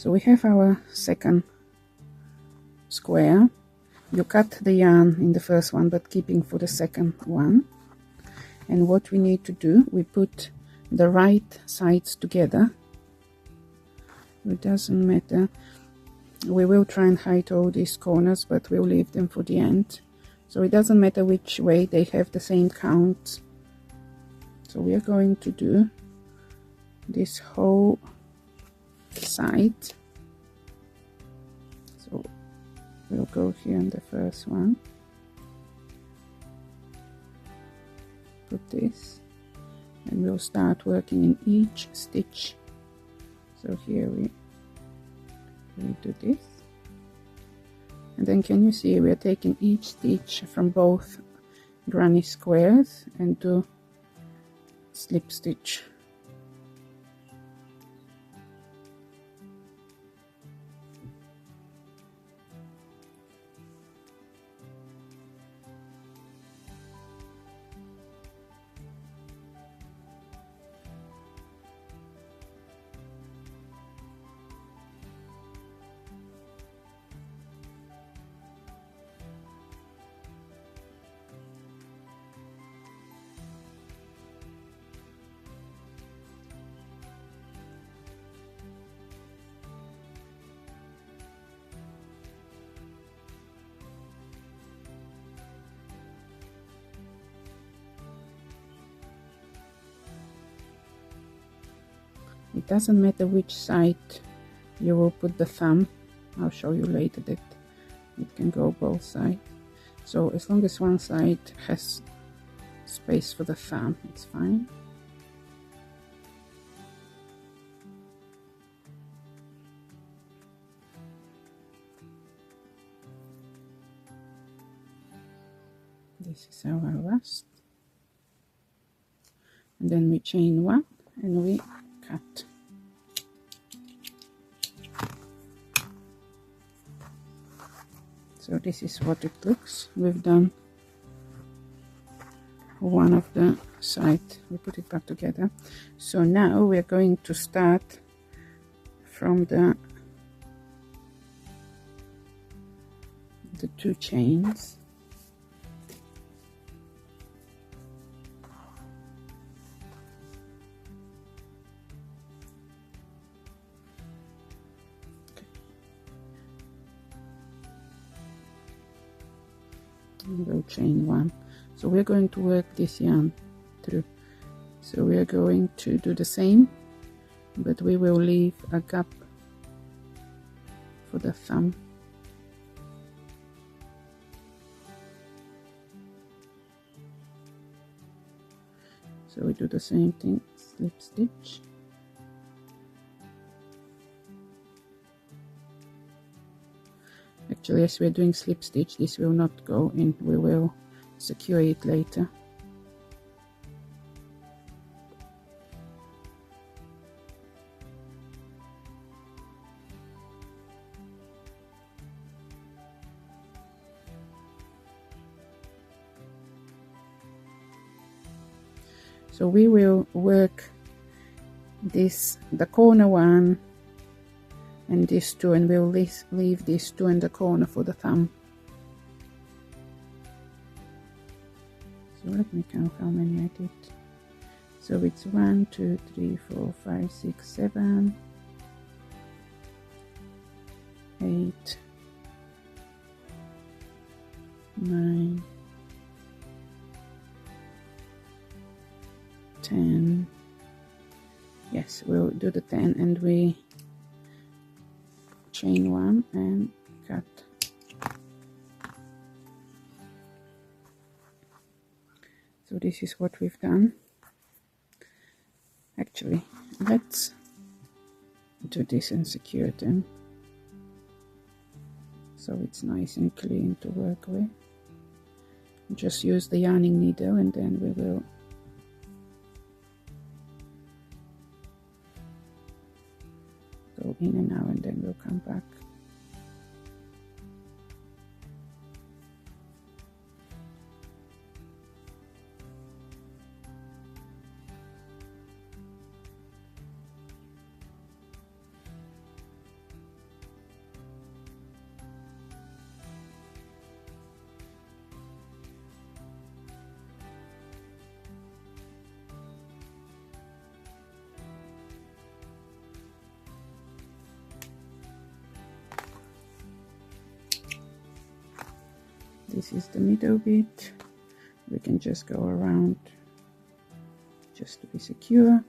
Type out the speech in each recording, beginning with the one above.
So we have our second square. You cut the yarn in the first one, but keeping for the second one. And what we need to do, we put the right sides together. It doesn't matter. We will try and hide all these corners, but we'll leave them for the end. So it doesn't matter which way, they have the same count. So we are going to do this whole side. So we'll go here on the first one, put this, and we'll start working in each stitch. So here we do this, and then can you see we are taking each stitch from both granny squares and do slip stitch. It doesn't matter which side you will put the thumb. I'll show you later that it can go both sides. So as long as one side has space for the thumb, it's fine. This is our last. And then we chain one and we cut. So this is what it looks. We've done one of the sides. We put it back together. So now we're going to start from the two chains. And we'll chain one. So we're going to work this yarn through. So we are going to do the same, but we will leave a gap for the thumb. So we do the same thing, slip stitch. Actually, as we're doing slip stitch, this will not go in, we will secure it later. So we will work this, the corner one and these two, and we'll leave these two in the corner for the thumb. So let me count how many I did. So it's 1, 2, 3, 4, 5, 6, 7, 8, 9, 10. Yes, we'll do the 10, and we chain one and cut. So this is what we've done. Actually, let's do this and secure them so it's nice and clean to work with. Just use the yarning needle, and then we will go in and out, and then we'll come back. this is the middle bit. We can just go around just to be secure.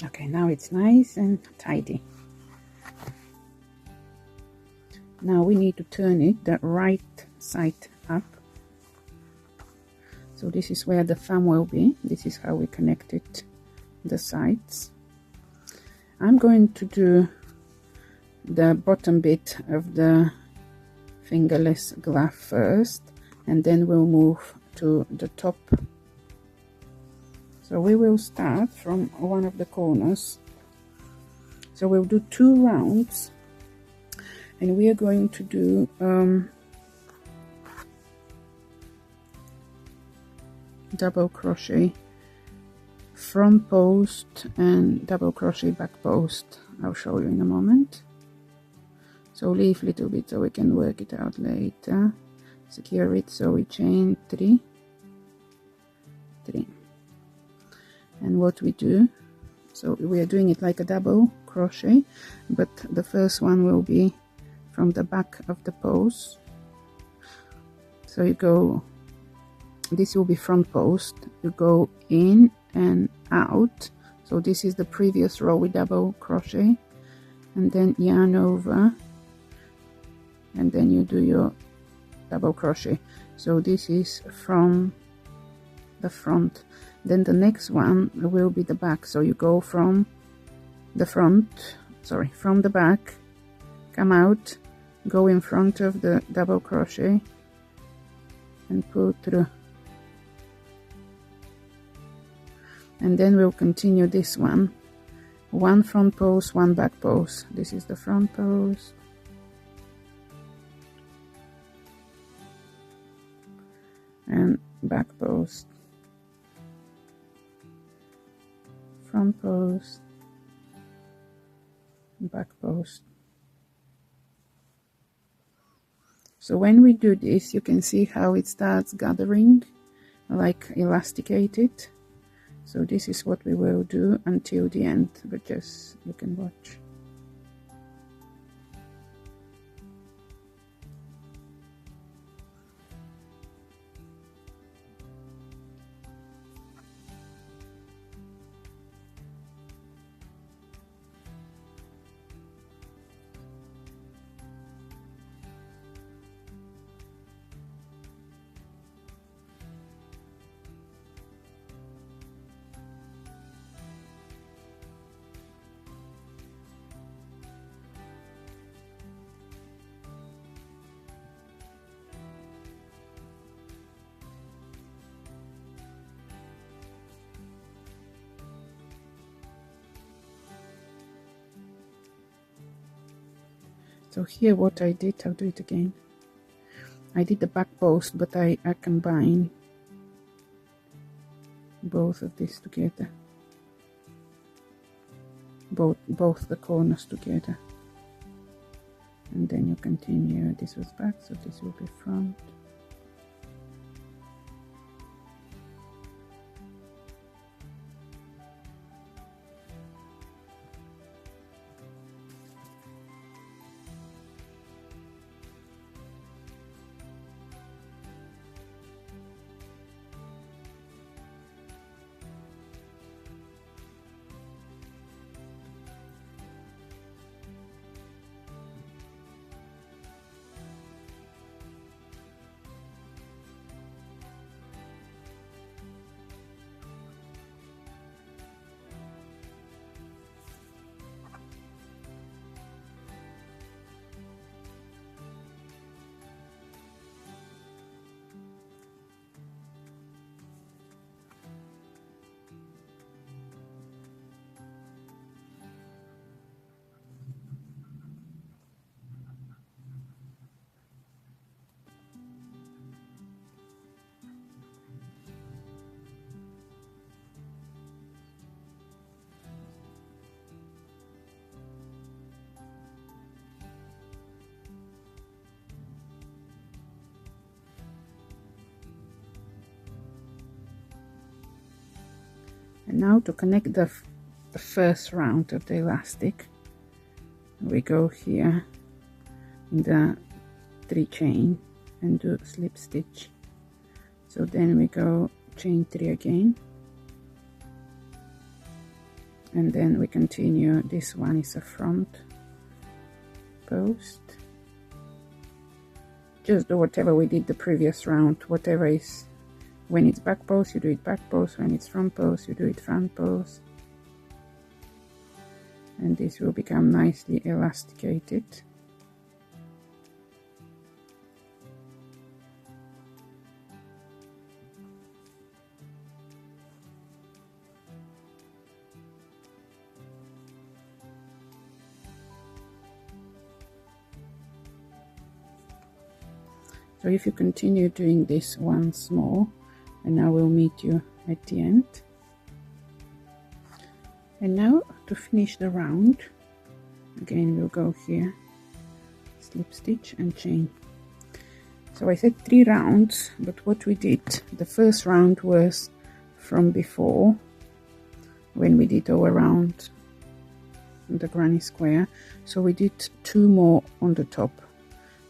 Okay, now it's nice and tidy. Now we need to turn it the right side up. So this is where the thumb will be. This is how we connect it, the sides. I'm going to do the bottom bit of the fingerless glove first, and then we'll move to the top. So we will start from one of the corners. So we'll do 2 rounds, and we are going to do double crochet front post and double crochet back post. I'll show you in a moment. So leave a little bit so we can work it out later. Secure it, so we chain 3, 3. And what we do, so we are doing it like a double crochet, but the first one will be from the back of the post. So you go, this will be front post, you go in and out So this is the previous row with double crochet, and then yarn over, and then you do your double crochet. So this is from the front. Then the next one will be the back. So you go from the front, sorry, from the back, come out, go in front of the double crochet and pull through. And then we'll continue this one. One front post, one back post. This is the front post. And back post. Front post. Back post. So when we do this, you can see how it starts gathering, like elasticated. So this is what we will do until the end, but just you can watch. So here what I did, I'll do it again. I did the back post, but I combine both of these together. Both the corners together. And then you continue. This was back, so this will be front. And now to connect the first round of the elastic, we go here in the 3 chain and do slip stitch. So then we go chain 3 again, and then we continue. This one is a front post. Just do whatever we did the previous round, whatever is. When it's back post, you do it back post. When it's front post, you do it front post. And this will become nicely elasticated. So if you continue doing this once more, and I will meet you at the end. And now to finish the round, again we'll go here, slip stitch and chain. So I said 3 rounds, but what we did, the first round was from before, when we did all around the granny square. So we did 2 more on the top.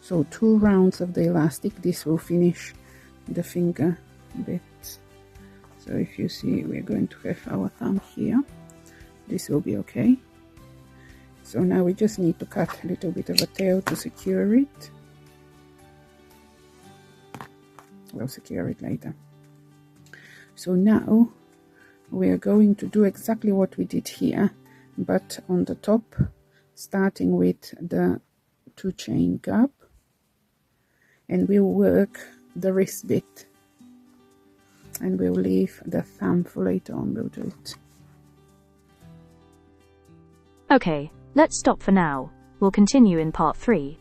So 2 rounds of the elastic. This will finish the finger bit. So if you see, we're going to have our thumb here. This will be okay. So now we just need to cut a little bit of a tail to secure it. We'll secure it later. So now we are going to do exactly what we did here, but on the top, starting with the 2 chain gap, and we'll work the wrist bit, and we'll leave the thumb for later on. We'll do it. Okay, let's stop for now. We'll continue in part 3.